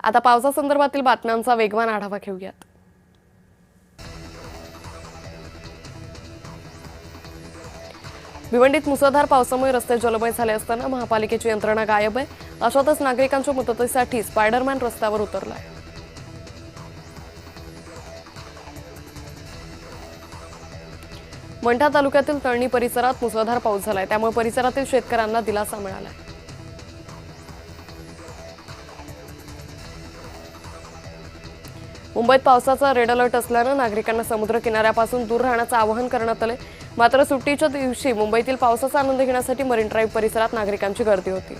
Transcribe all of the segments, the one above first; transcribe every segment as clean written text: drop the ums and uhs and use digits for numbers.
आता पावसासंदर्भातील बातम्यांचा वेगवान आढावा घेऊयात। भिवंडीत मुसळधार पावसामुळे रस्ते जलमय झाले असताना महापालिकेची यंत्रणा गायब आहे। अशातच नागरिकांच्या मदतीसाठी स्पायडरमॅन रस्त्यावर उतरलाय। मंठा तालुक्यातील तळणी परिसरात मुसळधार पाऊस झालाय, त्यामुळे परिसरातील शेतकऱ्यांना दिलासा मिळालाय। मुंबईत पावसाचा रेड अलर्ट असल्याने नागरिकांना समुद्र किनाऱ्यापासून दूर राहण्याचे आवाहन करण्यात आले। मात्र सुट्टीच्या दिवशी मुंबईतील पावसाचा आनंद घेण्यासाठी मरीन ड्राईव्ह परिसरात नागरिकांची गर्दी होती।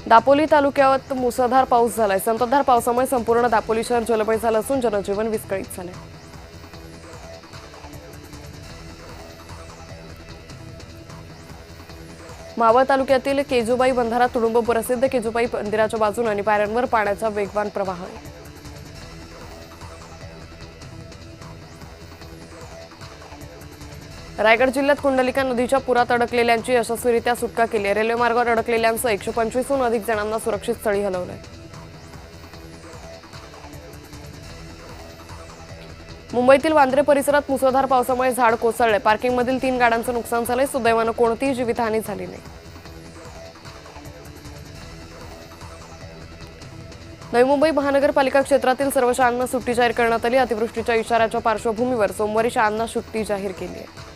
दापोली तालुक्यात मुसळधार पाऊस झालाय। संततधार पावसामुळे संपूर्ण दापोली शहर जलमय झालं असून जनजीवन विस्कळीत झालंय। मावळ तालुक्यातील केजुबाई बंधारा तुडुंब प्रसिद्ध केजुबाई मंदिराच्या बाजूने आणि पायऱ्यांवर पाण्याचा वेगवान प्रवाह आहे। रायगड जिल्ह्यात कुंडलिका नदीच्या पुरात अडकलेल्यांची यशस्वीरित्या सुटका केली। रेल्वे मार्गावर अडकलेल्यांसह 125हून अधिक जणांना सुरक्षित स्थळी हलवलंय। मुंबईतील वांद्रे परिसरात मुसळधार पावसामुळे झाड कोसळले। पार्किंगमधील 3 गाड्यांचं नुकसान झालंय। सुदैवानं कोणतीही जीवितहानी झाली नाही। नवी मुंबई महानगरपालिका क्षेत्रातील सर्व शाळांना सुट्टी जाहीर करण्यात आली। अतिवृष्टीच्या इशाऱ्याच्या पार्श्वभूमीवर सोमवारी शाळांना सुट्टी जाहीर केली आहे।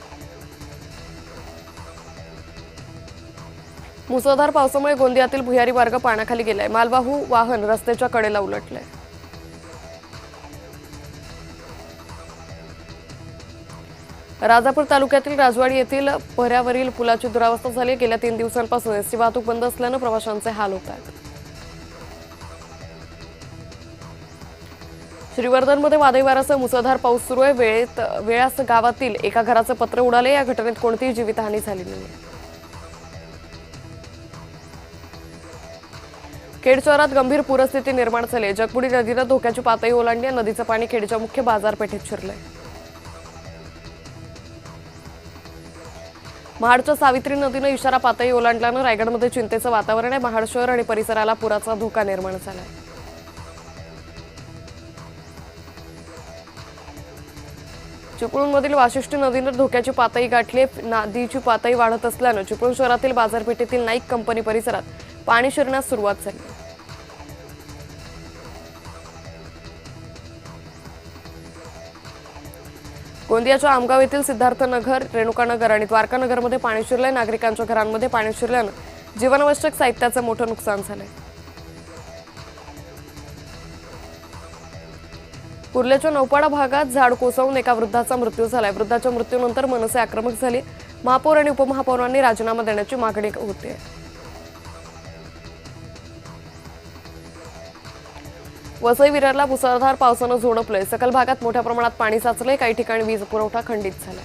मुसळधार पावसामुळे गोंदियातील भुयारी मार्ग पाण्याखाली गेलाय। मालवाहू वाहन रस्त्याच्या कडेला उलटले। राजापूर तालुक्यातील राजवाडी येथील पहऱ्यावरील पुलाची दुरावस्था झाली। गेल्या 3 दिवसांपासून एसटी वाहतूक बंद असल्याने प्रवाशांचे हाल होत आहेत। श्रीवर्धनमध्ये वादळी वाऱ्यासह मुसळधार पाऊस सुरू आहे। वेळास गावातील एका घराचे पत्र उडाले। या घटनेत कोणतीही जीवितहानी झाली नाही। खेड शहरात गंभीर पूरस्थिती निर्माण झाली। जगबुडी नदीने धोक्याची पातळी ओलांडली। नदीचं पाणी खेडच्या मुख्य बाजारपेठेत शिरलंय। महाडच्या सावित्री नदीने इशारा पातळी ओलांडल्याने रायगडमध्ये चिंतेचं वातावरण आहे। महाड शहर आणि परिसराला पुराचा धोका निर्माण झालाय। चिपळूणमधील वाशिष्ठी नदीने धोक्याची पातळी गाठली। नदीची पातळी वाढत असल्याने चिपळूण शहरातील बाजारपेठेतील नाईक कंपनी परिसरात पाणी शिरण्यास सुरुवात झाली। गोंदियाच्या आमगाव येथील सिद्धार्थनगर, रेणुकानगर आणि द्वारकानगरमध्ये पाणी शिरलंय। नागरिकांच्या घरांमध्ये पाणी शिरल्याने जीवनावश्यक साहित्याचं मोठं नुकसान झालंय। कुर्ल्याच्या नौपाडा भागात झाड कोसळून एका वृद्धाचा मृत्यू झालाय। वृद्धाच्या मृत्यूनंतर मनसे आक्रमक झाली। महापौर आणि उपमहापौरांनी राजीनामा देण्याची मागणी होते। वसई विरारला मुसळधार पावसानं झोडपलंय। सखल भागात मोठ्या प्रमाणात पाणी साचलंय। काही ठिकाणी वीज पुरवठा खंडित झालाय।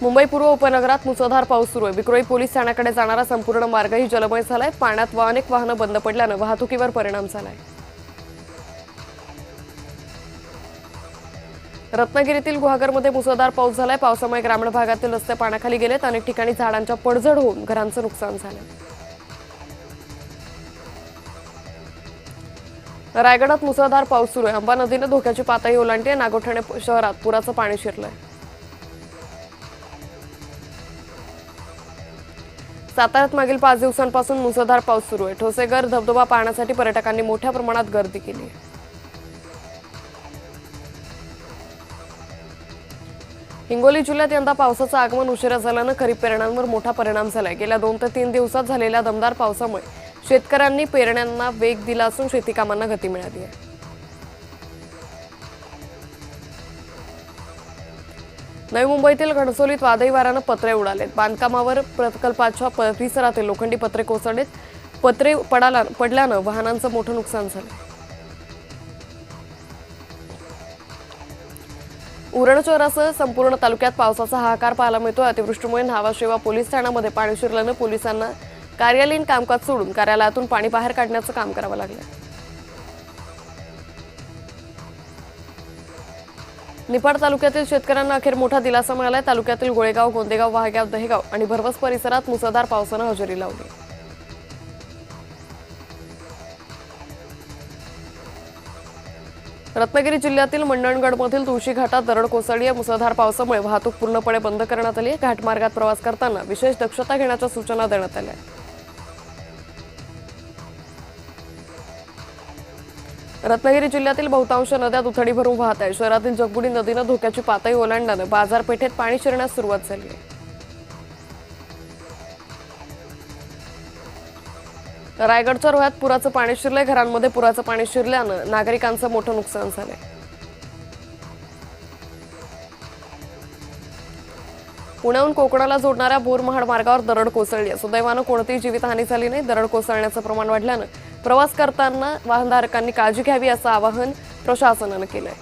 मुंबई पूर्व उपनगरात मुसळधार पाऊस सुरू आहे। विक्रोळी पोलीस ठाण्याकडे जाणारा संपूर्ण मार्गही जलमय झालाय। पाण्यात अनेक वाहनं बंद पडल्यानं वाहतुकीवर परिणाम झालाय। रत्नागिरीतील गुहागरमध्ये मुसळधार पाऊस झालाय। पावसामुळे ग्रामीण भागातील रस्ते पाण्याखाली गेलेत। अनेक ठिकाणी झाडांच्या पडझड होऊन घरांचं नुकसान झालंय। रायगडात मुसळधार पाऊस सुरू आहे। अंबा नदीने धोक्याची पातळी ओलांडली आहे। नागोठणे शहरात पुराचं पाणी शिरलंय। साताऱ्यात मागील 5 दिवसांपासून मुसळधार पाऊस सुरू आहे। ठोसेघर धबधबा पाहण्यासाठी पर्यटकांनी मोठ्या प्रमाणात गर्दी केली आहे। हिंगोली जिल्ह्यात यंदा पावसाचं आगमन उशिरा झाल्यानं खरीप पेरण्यांवर मोठा परिणाम झालाय। गेल्या 2 ते 3 दिवसात झालेल्या दमदार पावसामुळे शेतकऱ्यांनी पेरण्यांना वेग दिला असून शेती कामांना गती मिळाली आहे। नवी मुंबईतील घणसोलीत वादळी वाऱ्यानं पत्रे उडालेत। बांधकामावर प्रकल्पाच्या परिसरातील लोखंडी पत्रे कोसळलेत। पत्रे पडल्यानं वाहनांचं मोठं नुकसान झालं। उरण शहरासह संपूर्ण तालुक्यात पावसाचा हाहाकार पाहायला मिळतोय। अतिवृष्टीमुळे न्हावाशेवा पोलीस ठाण्यामध्ये पाणी शिरल्यानं पोलिसांना कार्यालयीन कामकाज सोडून कार्यालयातून पाणी बाहेर काढण्याचं काम करावं लागलं। निफाड तालुक्यातील शेतकऱ्यांना अखेर मोठा दिलासा मिळालाय। तालुक्यातील गोळेगाव, गोंदेगाव, वाहेगाव, दहेगाव आणि भरवस परिसरात मुसळधार पावसानं हजेरी लावली। रत्नागिरी जिल्ह्यातील मंडणगडमधील तुळशी घाटात दरड कोसळली आहे। मुसळधार पावसामुळे वाहतूक पूर्णपणे बंद करण्यात आली आहे। घाटमार्गात प्रवास करताना विशेष दक्षता घेण्याच्या सूचना देण्यात आल्या आहेत। रत्नागिरी जिल्ह्यातील बहुतांश नद्या दुथडी भरून वाहत आहेत। शहरातील जगबुडी नदीनं धोक्याची पातळी ओलांडल्यानं बाजारपेठेत पाणी शिरण्यास सुरुवात झाली आहे। रायगडच्या रोह्यात पुराचं पाणी शिरलंय। घरांमध्ये पुराचं पाणी शिरल्यानं नागरिकांचं मोठं नुकसान झालंय। पुण्याहून कोकणाला जोडणाऱ्या बोरमहाड मार्गावर दरड कोसळली आहे। सुदैवानं कोणतीही जीवितहानी झाली नाही। दरड कोसळण्याचं प्रमाण वाढल्यानं प्रवास करताना वाहनधारकांनी काळजी घ्यावी असं आवाहन प्रशासनानं केलंय।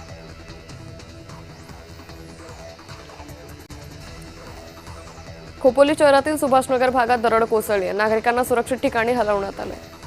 खोपोली शहरातील सुभाषनगर भागात दरड कोसळली आहे। नागरिकांना सुरक्षित ठिकाणी हलवण्यात आलंय।